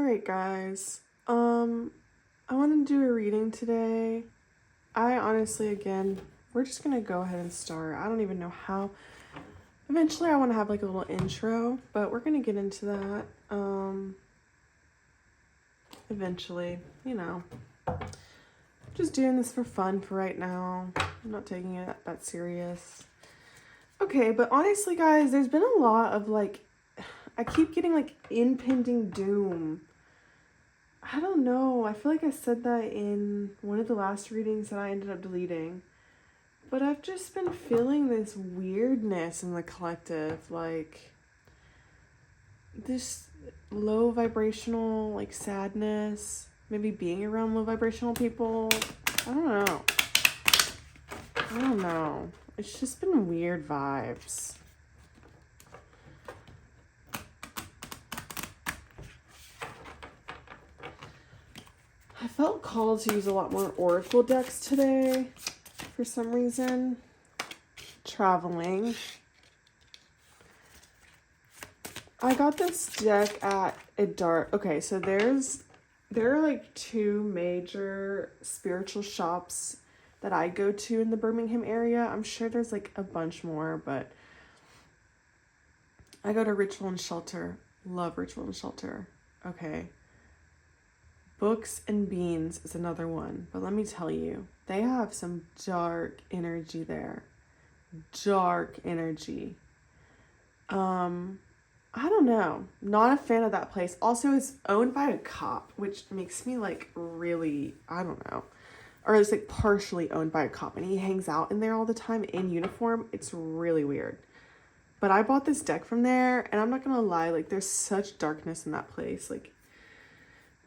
Alright guys, I want to do a reading today. I honestly, again, we're just gonna go ahead and start. I don't even know how. Eventually I want to have like a little intro, but we're gonna get into that, eventually, you know. Just doing this for fun for right now. I'm not taking it that serious. Okay, but honestly guys, there's been a lot of like, I keep getting like impending doom. I don't know. I feel like I said that in one of the last readings that I ended up deleting. But I've just been feeling this weirdness in the collective. Like, this low vibrational, like, sadness. Maybe being around low vibrational people. I don't know. I don't know. It's just been weird vibes. I felt called to use a lot more oracle decks today for some reason. Traveling. I got this deck at a dark. Okay, so there are like two major spiritual shops that I go to in the Birmingham area. I'm sure there's like a bunch more, but I go to Ritual and Shelter. Love Ritual and Shelter. Okay. Books and Beans is another one, but let me tell you, they have some dark energy there. Dark energy. I don't know. Not a fan of that place. Also, it's owned by a cop, which makes me like really, I don't know. Or it's like partially owned by a cop and he hangs out in there all the time in uniform. It's really weird. But I bought this deck from there and I'm not gonna lie, like there's such darkness in that place. Like,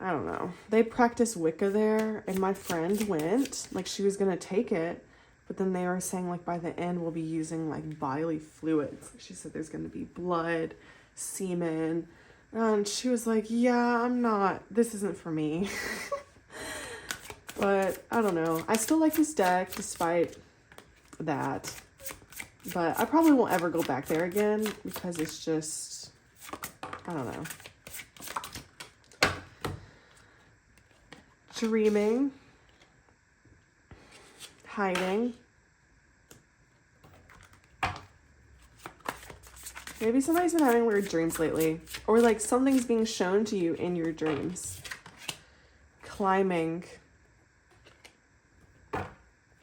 I don't know. They practice Wicca there and my friend went, like she was gonna take it, but then they were saying like by the end we'll be using like bodily fluids. She said there's gonna be blood, semen, and she was like, yeah, this isn't for me. But I don't know, I still like this deck despite that, but I probably won't ever go back there again because it's just, I don't know. Dreaming, hiding. Maybe somebody's been having weird dreams lately. Or like something's being shown to you in your dreams. Climbing.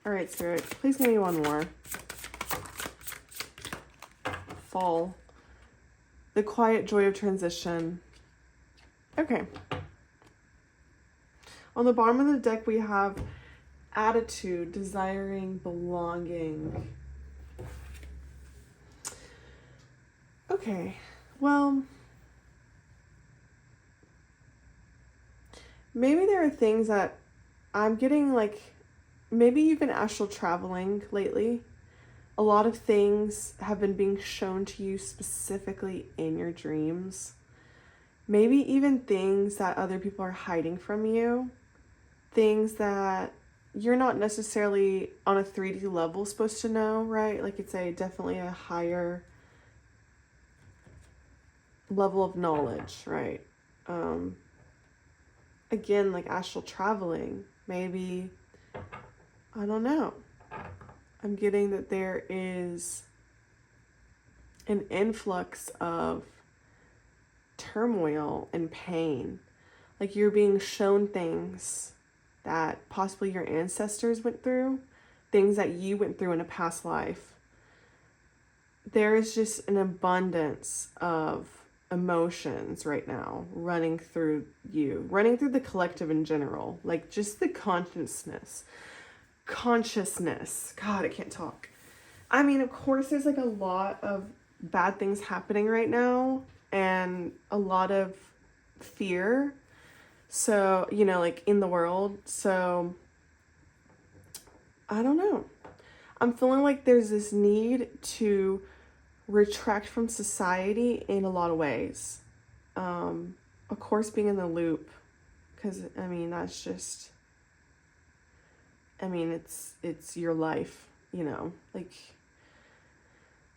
Alright, Spirit. Please give me one more. Fall. The quiet joy of transition. Okay. On the bottom of the deck we have attitude, desiring, belonging. Okay, well, maybe there are things that I'm getting like, maybe you've been astral traveling lately. A lot of things have been being shown to you specifically in your dreams. Maybe even things that other people are hiding from you. Things that you're not necessarily on a 3D level supposed to know, right? Like it's definitely a higher level of knowledge, right? Again, like astral traveling, maybe, I don't know. I'm getting that there is an influx of turmoil and pain. Like you're being shown things that possibly your ancestors went through, things that you went through in a past life. There is just an abundance of emotions right now running through you, running through the collective in general, like just the consciousness. God, I can't talk. I mean, of course there's like a lot of bad things happening right now and a lot of fear, so you know, like in the world. So I don't know, I'm feeling like there's this need to retract from society in a lot of ways. Of course, being in the loop, because I mean, that's just, I mean, it's your life, you know, like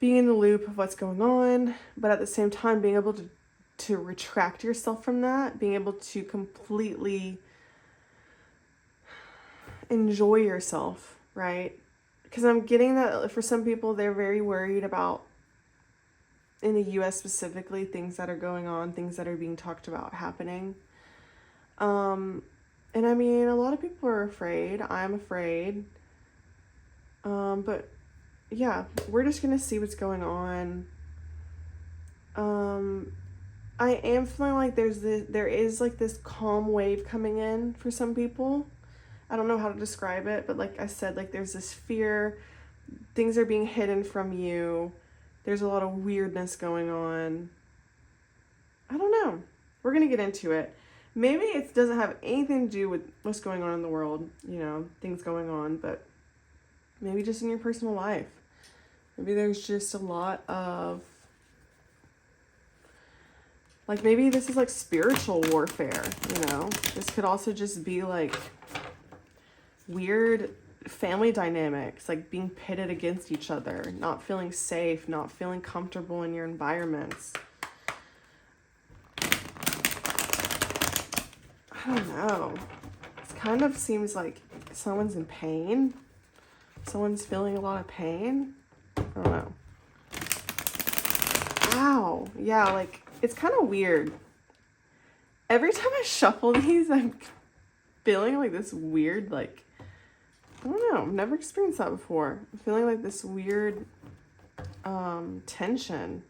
being in the loop of what's going on, but at the same time being able to retract yourself from that, being able to completely enjoy yourself, right? Because I'm getting that for some people, they're very worried about, in the US specifically, things that are going on, things that are being talked about happening. And I mean, a lot of people are afraid. I'm afraid. But yeah, we're just gonna see what's going on. I am feeling like there is like this calm wave coming in for some people. I don't know how to describe it, but like I said, like there's this fear, things are being hidden from you. There's a lot of weirdness going on. I don't know. We're gonna get into it. Maybe it doesn't have anything to do with what's going on in the world, you know, things going on, but maybe just in your personal life. Maybe there's just a lot of, like, maybe this is like spiritual warfare, you know? This could also just be like weird family dynamics, like being pitted against each other, not feeling safe, not feeling comfortable in your environments. I don't know. It kind of seems like someone's in pain. Someone's feeling a lot of pain. I don't know. Ow. Yeah, like, it's kind of weird. Every time I shuffle these, I'm feeling like this weird, like, I don't know. I've never experienced that before. I'm feeling like this weird tension.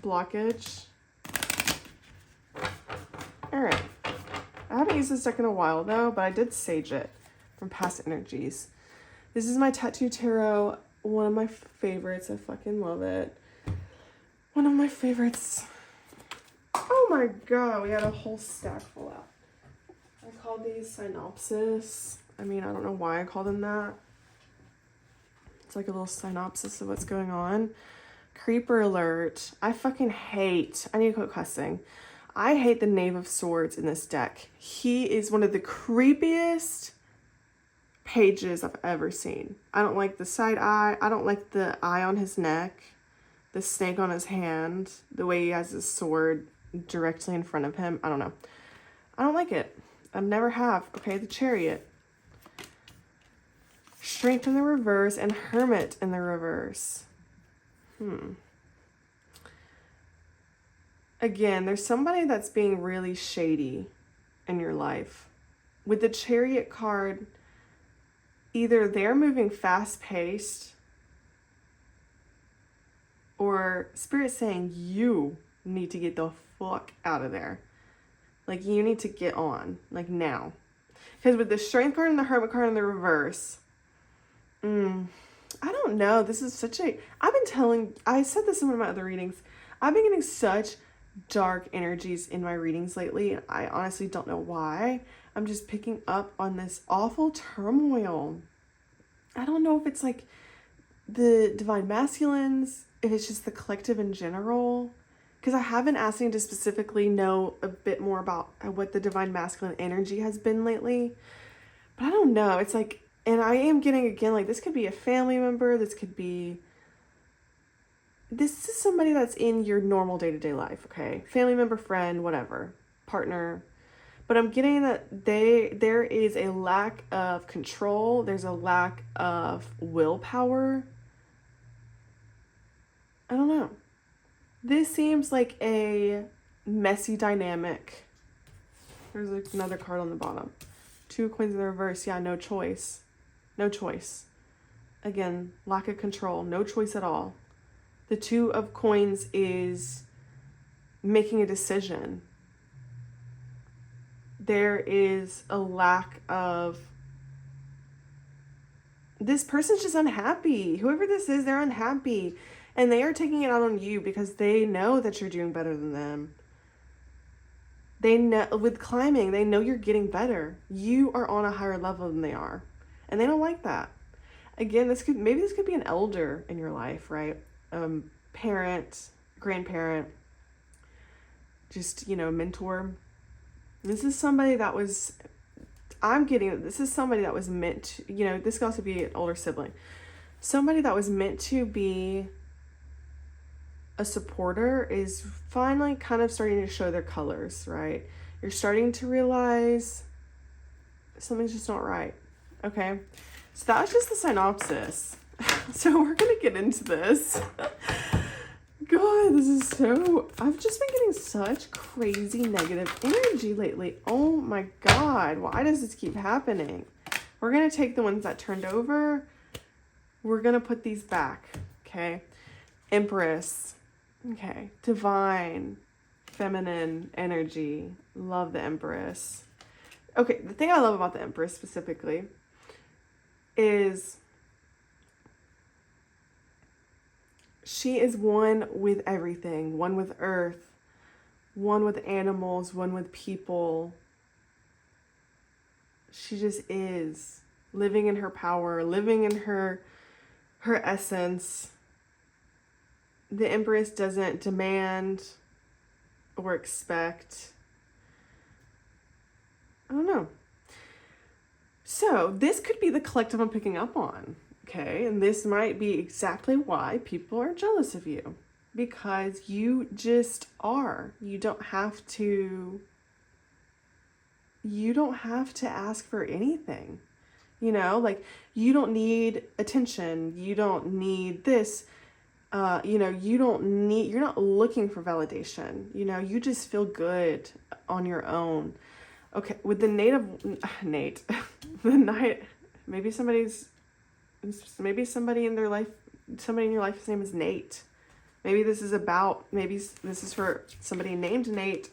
Blockage. Alright. I haven't used this deck in a while though, but I did sage it from past energies. This is my Tattoo Tarot, one of my favorites. I fucking love it. One of my favorites. Oh my god, we had a whole stack full out. I call these synopsis. I mean, I don't know why I call them that. It's like a little synopsis of what's going on. Creeper alert. I fucking hate, I need to quit cussing. I hate the Knave of Swords in this deck. He is one of the creepiest pages I've ever seen. I don't like the side eye. I don't like the eye on his neck. The snake on his hand. The way he has his sword directly in front of him. I don't know. I don't like it. I never have. Okay, the Chariot. Strength in the reverse and Hermit in the reverse. Again, there's somebody that's being really shady in your life. With the Chariot card, either they're moving fast-paced or Spirit's saying you need to get the fuck out of there. Like, you need to get on, like, now. Because with the Strength card and the Hermit card in the reverse, I don't know. This is such a... I said this in one of my other readings. I've been getting such dark energies in my readings lately. I honestly don't know why. I'm just picking up on this awful turmoil. I don't know if it's like the Divine Masculines, if it's just the collective in general. Because I have been asking to specifically know a bit more about what the Divine Masculine energy has been lately. But I don't know. It's like... And I am getting, again, like, this could be a family member. This is somebody that's in your normal day-to-day life, okay? Family member, friend, whatever, partner. But I'm getting that there is a lack of control. There's a lack of willpower. I don't know. This seems like a messy dynamic. There's like another card on the bottom. 2 coins in the reverse. Yeah, no choice. No choice. Again, lack of control. No choice at all. The 2 of coins is making a decision. There is a lack of... This person's just unhappy. Whoever this is, they're unhappy. And they are taking it out on you because they know that you're doing better than them. They know, with climbing, they know you're getting better. You are on a higher level than they are. And they don't like that. Again, maybe this could be an elder in your life, right? Parent, grandparent, just, mentor. This is somebody that was, this is somebody that was meant to, this could also be an older sibling. Somebody that was meant to be a supporter is finally kind of starting to show their colors, right? You're starting to realize something's just not right. Okay? So that was just the synopsis. So we're going to get into this. God, this is so... I've just been getting such crazy negative energy lately. Oh my God. Why does this keep happening? We're going to take the ones that turned over. We're going to put these back. Okay? Empress. Okay. Divine. Feminine energy. Love the Empress. Okay, the thing I love about the Empress specifically is she is one with everything. One with earth. One with animals. One with people. She just is. Living in her power. Living in her essence. The Empress doesn't demand or expect. I don't know. So this could be the collective I'm picking up on, okay? And this might be exactly why people are jealous of you. Because you just are. You don't have to ask for anything. You know, like, you don't need attention. You don't need this. You know, you're not looking for validation. You know, you just feel good on your own. Okay, with the Nate, the night, maybe somebody in their life, somebody in your life's name is Nate. Maybe this is for somebody named Nate.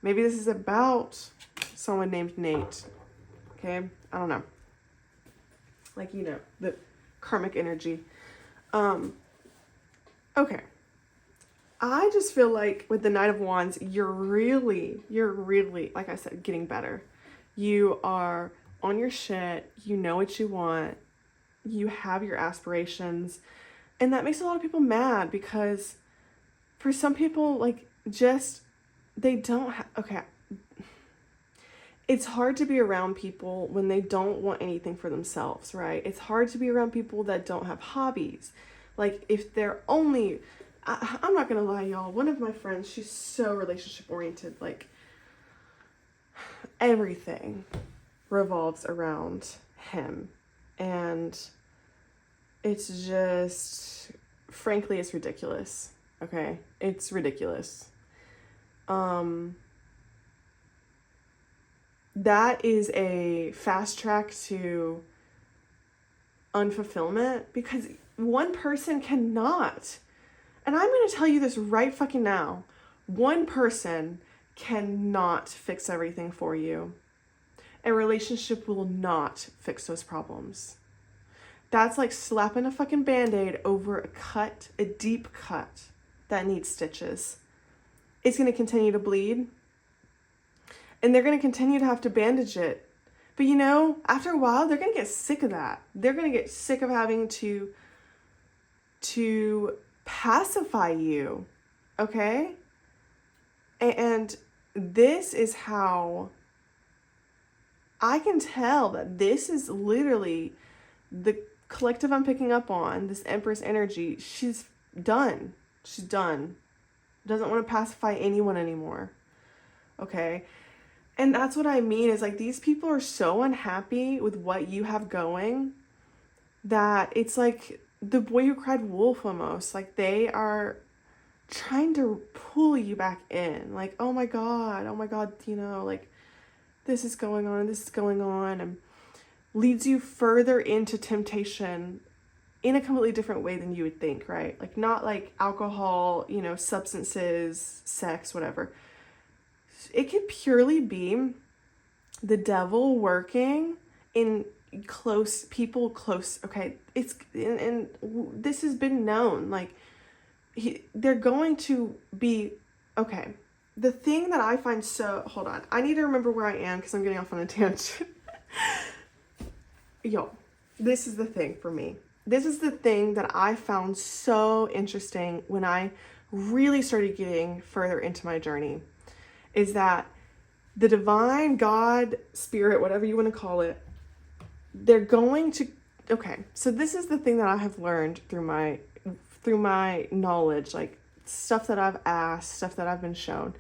Maybe this is about someone named Nate. Okay, I don't know. Like, you know, the karmic energy. Okay. I just feel like with the Knight of Wands, you're really, like I said, getting better. You are on your shit. You know what you want. You have your aspirations. And that makes a lot of people mad because for some people, like, just, they don't have, okay. It's hard to be around people when they don't want anything for themselves, right? It's hard to be around people that don't have hobbies. Like, if they're only... I'm not gonna lie, y'all. One of my friends, she's so relationship oriented. Like, everything revolves around him. And it's just, frankly, it's ridiculous. Okay? It's ridiculous. That is a fast track to unfulfillment because one person cannot... And I'm going to tell you this right fucking now. One person cannot fix everything for you. A relationship will not fix those problems. That's like slapping a fucking Band-Aid over a cut, a deep cut that needs stitches. It's going to continue to bleed. And they're going to continue to have to bandage it. But you know, after a while, they're going to get sick of that. They're going to get sick of having to pacify you, okay? And this is how I can tell that this is literally the collective I'm picking up on, this Empress energy. She's done. She's done. Doesn't want to pacify anyone anymore, okay? And that's what I mean is, like, these people are so unhappy with what you have going that it's like the boy who cried wolf almost. Like, they are trying to pull you back in. Like, oh my God, you know, like, this is going on, and leads you further into temptation in a completely different way than you would think, right? Like, not like alcohol, you know, substances, sex, whatever. It could purely be the devil working in close, okay, it's, and this has been known, like, they're going to be, okay, the thing that I find so, hold on, I need to remember where I am because I'm getting off on a tangent. Yo, this is the thing for me. This is the thing that I found so interesting when I really started getting further into my journey, is that the divine, God, spirit, whatever you want to call it, they're going to, okay, so this is the thing that I have learned through my knowledge, like, stuff that I've asked, stuff that I've been shown.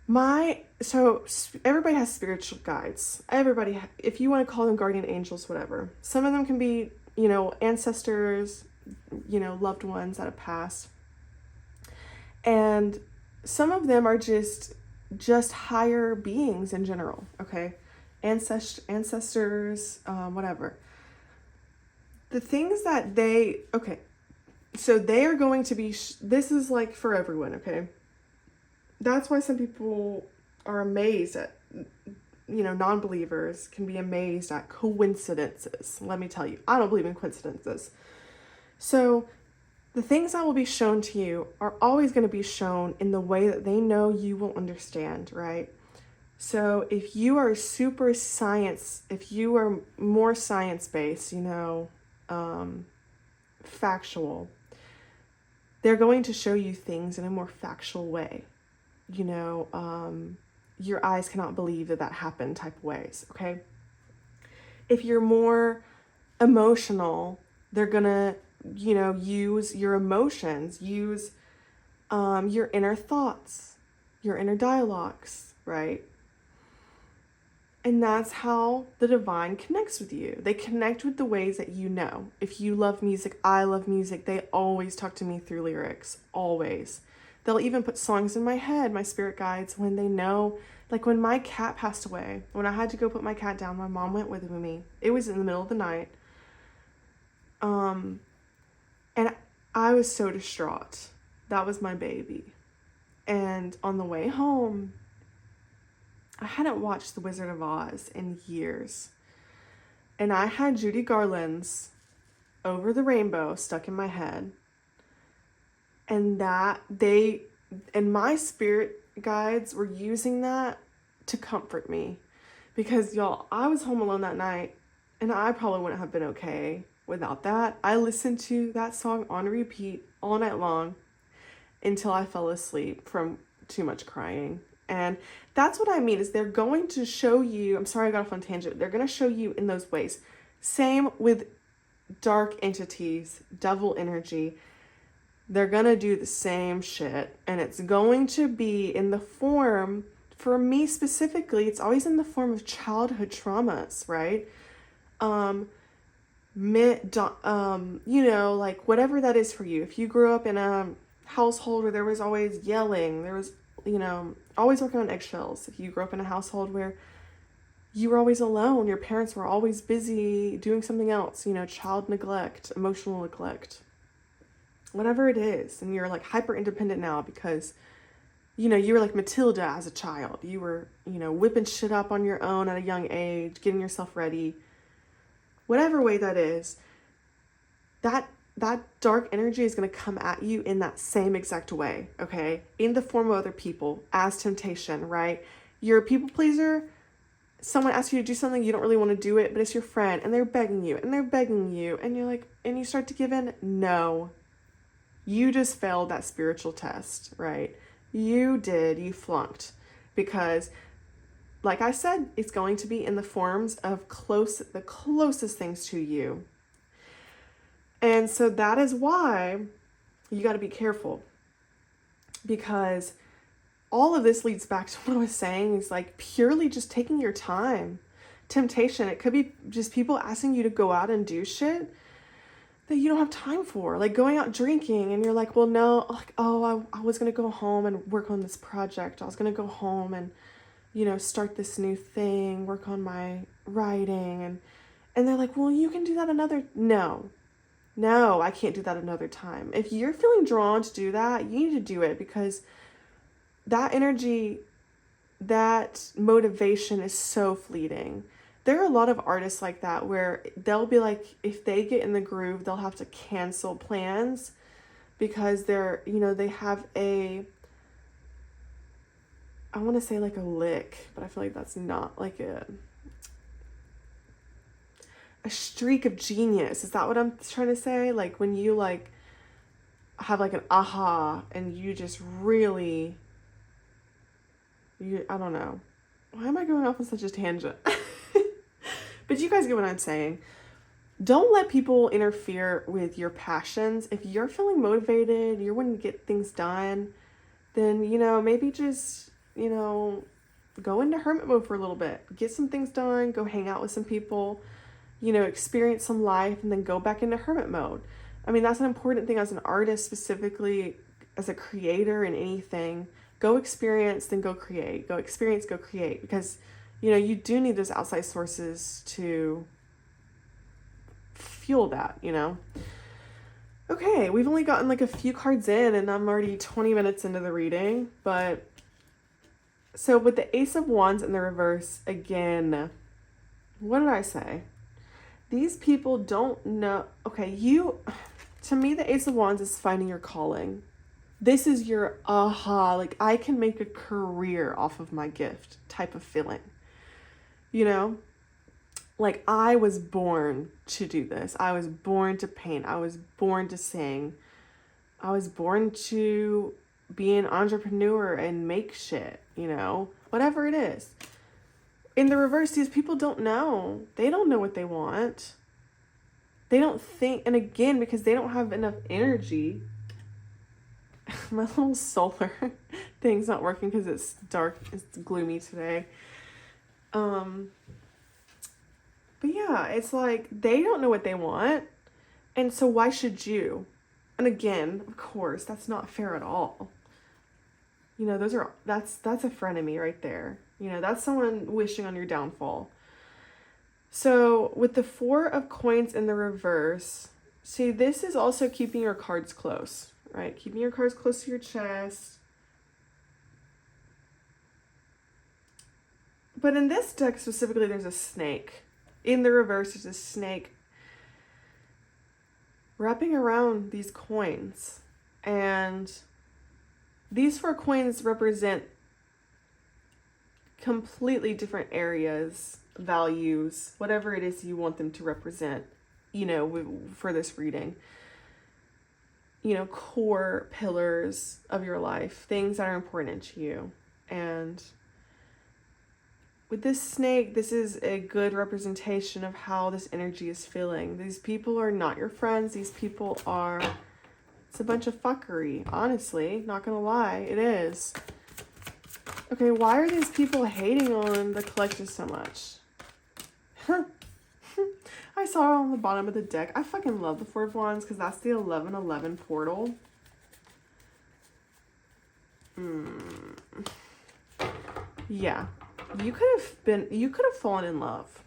Everybody has spiritual guides. If you want to call them guardian angels, whatever. Some of them can be, ancestors, loved ones that have passed. And some of them are just higher beings in general, okay? Ancestors, whatever. The things that so they are going to be, this is like for everyone, okay? That's why some people are amazed at, non-believers can be amazed at coincidences. Let me tell you, I don't believe in coincidences. So the things that will be shown to you are always going to be shown in the way that they know you will understand, right? So if you are if you are more science-based, factual, they're going to show you things in a more factual way. Your eyes cannot believe that happened type of ways, okay? If you're more emotional, they're gonna, use your emotions, use your inner thoughts, your inner dialogues, right? And that's how the divine connects with you. They connect with the ways that you know. If you love music, I love music, they always talk to me through lyrics, always. They'll even put songs in my head, my spirit guides, when they know, like when my cat passed away, when I had to go put my cat down, my mom went with me. It was in the middle of the night. And I was so distraught. That was my baby. And on the way home, I hadn't watched The Wizard of Oz in years. And I had Judy Garland's Over the Rainbow stuck in my head. And my spirit guides were using that to comfort me. Because y'all, I was home alone that night and I probably wouldn't have been okay without that. I listened to that song on repeat all night long until I fell asleep from too much crying. And that's what I mean, is they're going to show you, I'm sorry I got off on a tangent, they're going to show you in those ways. Same with dark entities, devil energy. They're going to do the same shit. And it's going to be in the form, for me specifically, it's always in the form of childhood traumas, right? Like whatever that is for you. If you grew up in a household where there was always yelling, there was, always working on eggshells. If you grew up in a household where you were always alone, your parents were always busy doing something else, child neglect, emotional neglect, whatever it is, and you're like hyper independent now because, you were like Matilda as a child. You were, whipping shit up on your own at a young age, getting yourself ready. Whatever way that is, that dark energy is going to come at you in that same exact way, okay? In the form of other people, as temptation, right? You're a people pleaser. Someone asks you to do something, you don't really want to do it, but it's your friend, and they're begging you, and you're like, and you start to give in. No. You just failed that spiritual test, right? You flunked. Because, like I said, it's going to be in the forms of the closest things to you. And so that is why you got to be careful, because all of this leads back to what I was saying, is like purely just taking your time. Temptation, it could be just people asking you to go out and do shit that you don't have time for, like going out drinking, and you're like, well, no, like, oh, I was going to go home and work on this project. I was going to go home and, start this new thing, work on my writing. And they're like, well, you can do that No, I can't do that another time. If you're feeling drawn to do that, you need to do it, because that energy, that motivation is so fleeting. There are a lot of artists like that where they'll be like, if they get in the groove, they'll have to cancel plans because they're, they have I want to say like a lick, but I feel like that's not like a streak of genius. Is that what I'm trying to say? Like when you like have like an aha and you just really, I don't know. Why am I going off on such a tangent? But you guys get what I'm saying. don't let people interfere with your passions. If you're feeling motivated, you're wanting to get things done, then, maybe just, go into hermit mode for a little bit. Get some things done, go hang out with some people, experience some life, and then go back into hermit mode. I mean, that's an important thing as an artist, specifically as a creator in anything. Go experience, then go create. Go experience, go create. Because, you do need those outside sources to fuel that, Okay, we've only gotten like a few cards in and I'm already 20 minutes into the reading, but so with the Ace of Wands in the reverse, again, what did I say? These people don't know. Okay, to me, the Ace of Wands is finding your calling. This is your aha, like I can make a career off of my gift type of feeling. Like I was born to do this. I was born to paint. I was born to sing. I was born to be an entrepreneur and make shit, whatever it is. In the reverse, these people don't know. They don't know what they want. They don't think, and again, because they don't have enough energy. My little solar thing's not working because it's dark, it's gloomy today. But yeah, it's like they don't know what they want. And so why should you? And again, of course, that's not fair at all. That's a frenemy right there. That's someone wishing on your downfall. So with the Four of Coins in the reverse, see, this is also keeping your cards close, right? Keeping your cards close to your chest. But in this deck specifically, there's a snake. In the reverse, there's a snake wrapping around these coins. And these 4 coins represent completely different areas, values, whatever it is you want them to represent, for this reading. Core pillars of your life, things that are important to you. And with this snake, this is a good representation of how this energy is feeling. These people are not your friends. These people are, it's a bunch of fuckery, honestly. Not gonna lie, it is. Okay, why are these people hating on the collective so much? I saw it on the bottom of the deck. I fucking love the Four of Wands because that's the 1111 portal. Yeah. You could have fallen in love.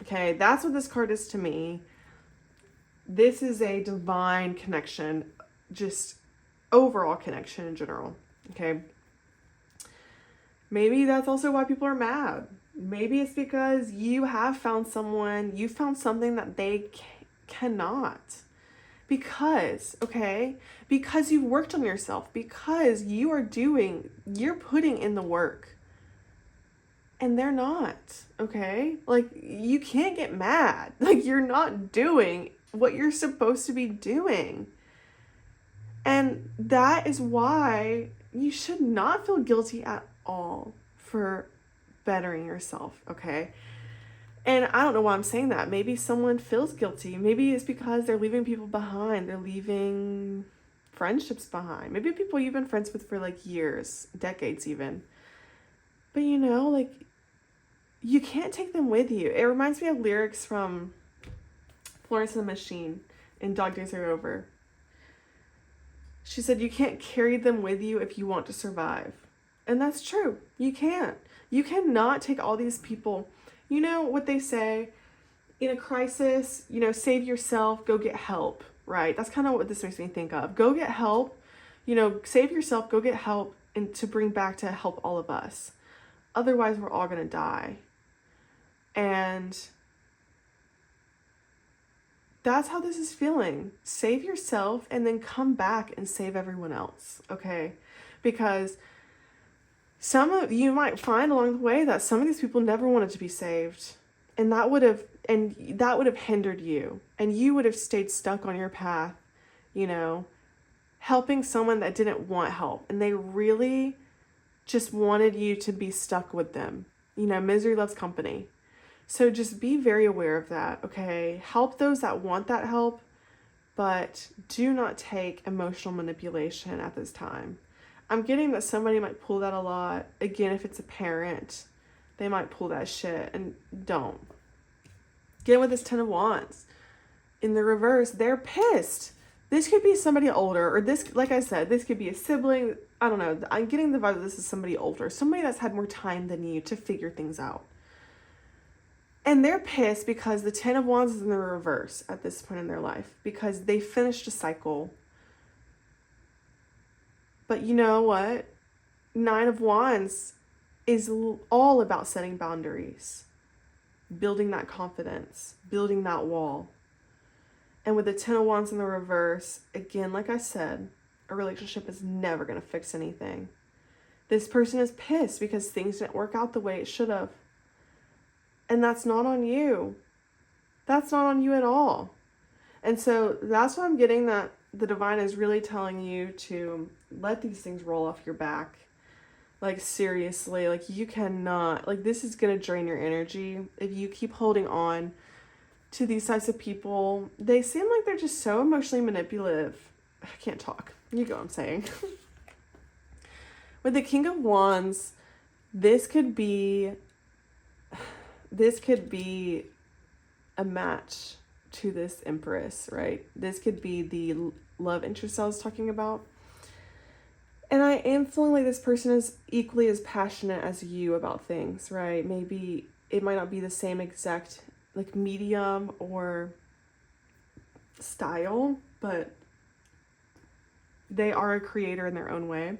Okay, that's what this card is to me. This is a divine connection, just overall connection in general. Okay. Maybe that's also why people are mad. Maybe it's because you have found someone, you found something that they cannot. Because you've worked on yourself, because you're putting in the work. And they're not, okay? Like, you can't get mad. Like, you're not doing what you're supposed to be doing. And that is why you should not feel guilty at all for bettering yourself, okay? And I don't know why I'm saying that. Maybe someone feels guilty. Maybe it's because they're leaving people behind. They're leaving friendships behind. Maybe people you've been friends with for like years, decades even. But you can't take them with you. It reminds me of lyrics from Florence and the Machine in Dog Days Are Over. She said, you can't carry them with you if you want to survive. And that's true. You can't. You cannot take all these people. You know what they say? In a crisis, save yourself, go get help, right? That's kind of what this makes me think of. Go get help. Save yourself, go get help, and to bring back to help all of us. Otherwise, we're all going to die. And that's how this is feeling. Save yourself and then come back and save everyone else, okay? Because you might find along the way that some of these people never wanted to be saved. And that would have hindered you. And you would have stayed stuck on your path, helping someone that didn't want help. And they really just wanted you to be stuck with them. Misery loves company. So just be very aware of that, okay? Help those that want that help, but do not take emotional manipulation at this time. I'm getting that somebody might pull that a lot. Again, if it's a parent, they might pull that shit, and don't. Get with this Ten of Wands. In the reverse, they're pissed. This could be somebody older, or this, like I said, this could be a sibling. I don't know. I'm getting the vibe that this is somebody older, somebody that's had more time than you to figure things out. And they're pissed because the Ten of Wands is in the reverse at this point in their life, because they finished a cycle. But you know what? Nine of Wands is all about setting boundaries, building that confidence, building that wall. And with the Ten of Wands in the reverse, again, like I said, a relationship is never going to fix anything. This person is pissed because things didn't work out the way it should have. And that's not on you. That's not on you at all. And so that's why I'm getting that the divine is really telling you to let these things roll off your back. Like, seriously, like, you cannot, like, this is going to drain your energy if you keep holding on to these types of people. They seem like they're just so emotionally manipulative. I can't talk. You get what I'm saying. With the King of Wands, this could be a match to this Empress, right? This could be the love interest I was talking about. And I am feeling like this person is equally as passionate as you about things, right? Maybe it might not be the same exact like medium or style, but they are a creator in their own way.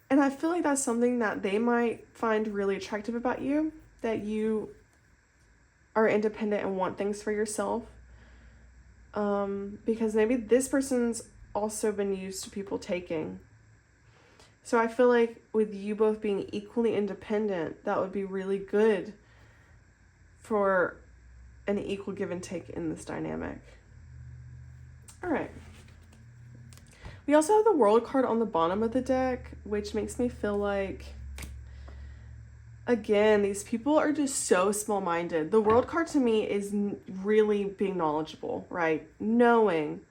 And I feel like that's something that they might find really attractive about you, that you are independent and want things for yourself. Because maybe this person's also been used to people taking. So I feel like with you both being equally independent, that would be really good for an equal give and take in this dynamic. All right. We also have the World card on the bottom of the deck, which makes me feel like, again, these people are just so small-minded. The World card to me is really being knowledgeable, right? Knowing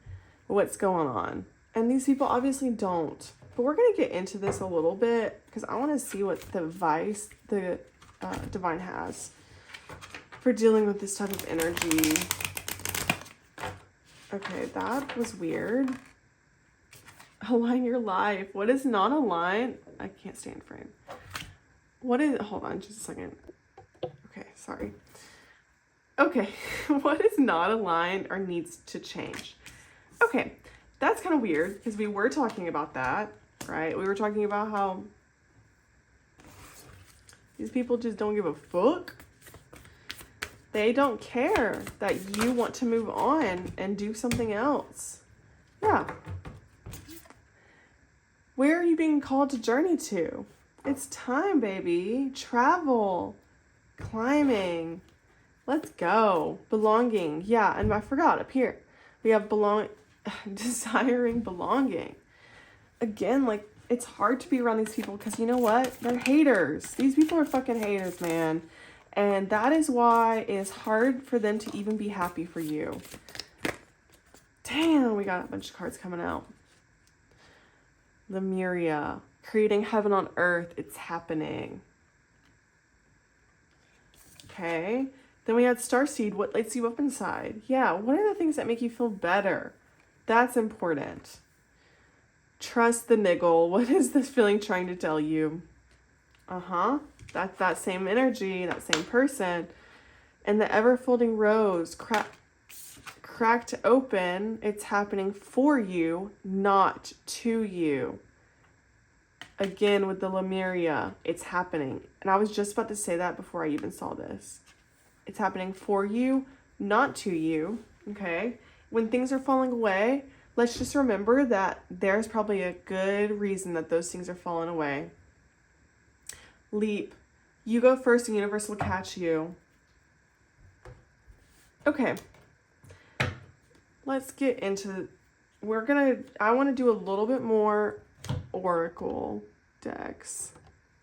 what's going on. And these people obviously don't. But we're going to get into this a little bit because I want to see what the advice the divine has for dealing with this type of energy. Okay, that was weird. Align your life. What is not aligned? I can't stand frame. What is, hold on just a second. Okay, sorry. Okay, what is not aligned or needs to change? Okay, that's kind of weird because we were talking about that, right? We were talking about how these people just don't give a fuck. They don't care that you want to move on and do something else. Yeah. Where are you being called to journey to? It's time, baby. Travel, climbing. Let's go. Belonging. Yeah, and I forgot up here. We have desiring belonging. Again, like, it's hard to be around these people because you know what? They're haters. These people are fucking haters, man. And that is why it's hard for them to even be happy for you. Damn, we got a bunch of cards coming out. Lemuria. Creating heaven on earth. It's happening. Okay. Then we had Starseed. What lights you up inside? Yeah, what are the things that make you feel better? That's important. Trust the niggle. What is this feeling trying to tell you? Uh-huh. That's that same energy, that same person. And the ever-folding rose, cracked open. It's happening for you, not to you. Again, with the Lemuria, it's happening. And I was just about to say that before I even saw this. It's happening for you, not to you, okay? When things are falling away, let's just remember that there's probably a good reason that those things are falling away. Leap. You go first, the universe will catch you. Okay. Let's get into, I want to do a little bit more oracle decks.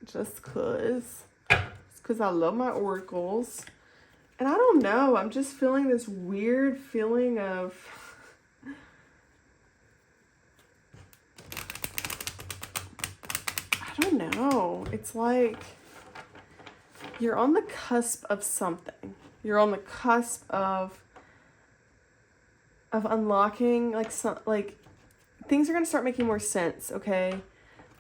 Just cause I love my oracles. And I don't know, I'm just feeling this weird feeling of, I don't know. It's like you're on the cusp of something. You're on the cusp of unlocking like things are going to start making more sense, okay?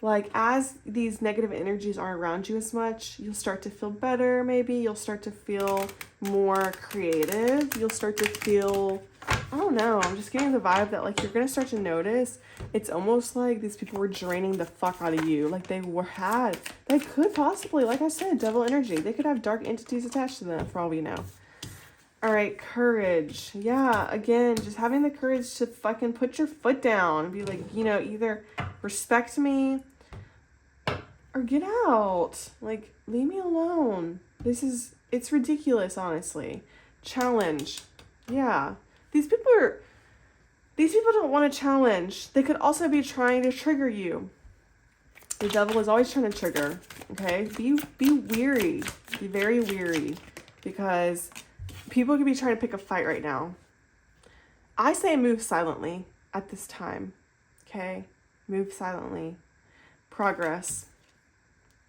Like as these negative energies aren't around you as much, you'll start to feel better maybe. You'll start to feel more creative. You'll start to feel, I don't know, I'm just getting the vibe that like you're going to start to notice it's almost like these people were draining the fuck out of you. Like they could possibly, like I said, devil energy. They could have dark entities attached to them for all we know. All right, courage. Yeah, again, just having the courage to fucking put your foot down and be like, you know, either respect me or get out. Like, leave me alone. It's ridiculous, honestly. Challenge. Yeah. These people don't want to challenge. They could also be trying to trigger you. The devil is always trying to trigger, okay? Be weary. Be very weary because people could be trying to pick a fight right now. I say move silently at this time, okay? Move silently. Progress.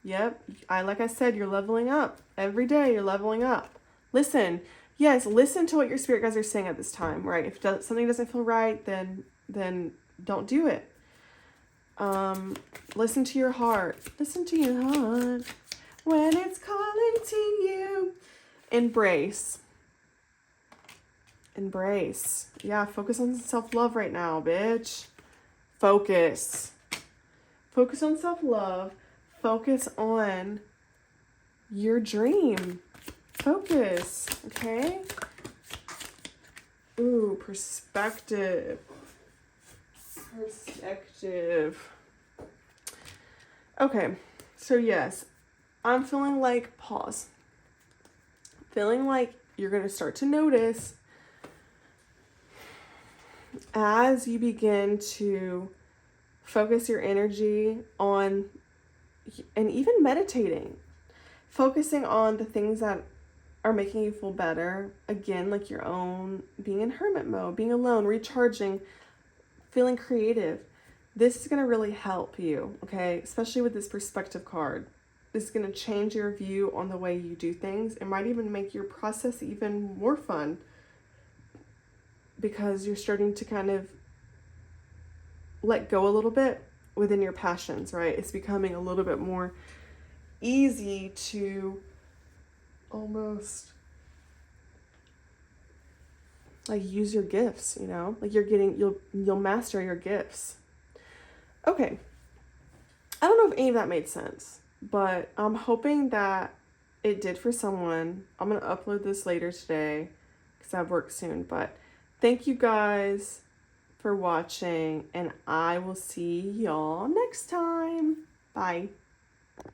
Yep, like I said, you're leveling up. Every day you're leveling up. Listen. Yes, listen to what your spirit guides are saying at this time, right? If something doesn't feel right, then don't do it. Listen to your heart. Listen to your heart when it's calling to you. Embrace. Yeah, focus on self-love right now, bitch. Focus on self-love. Focus on your dream. Focus, okay? Ooh, perspective. Okay, so yes, I'm feeling like pause. Feeling like you're going to start to notice as you begin to focus your energy on, and even meditating, focusing on the things that are making you feel better. Again, like your own, being in hermit mode, being alone, recharging, feeling creative. This is going to really help you, okay? Especially with this perspective card. This is going to change your view on the way you do things. It might even make your process even more fun because you're starting to kind of let go a little bit within your passions, right? It's becoming a little bit more easy to almost like use your gifts, you know, like you'll master your gifts. Okay. I don't know if any of that made sense, but I'm hoping that it did for someone. I'm going to upload this later today because I have work soon, but thank you guys for watching and I will see y'all next time. Bye.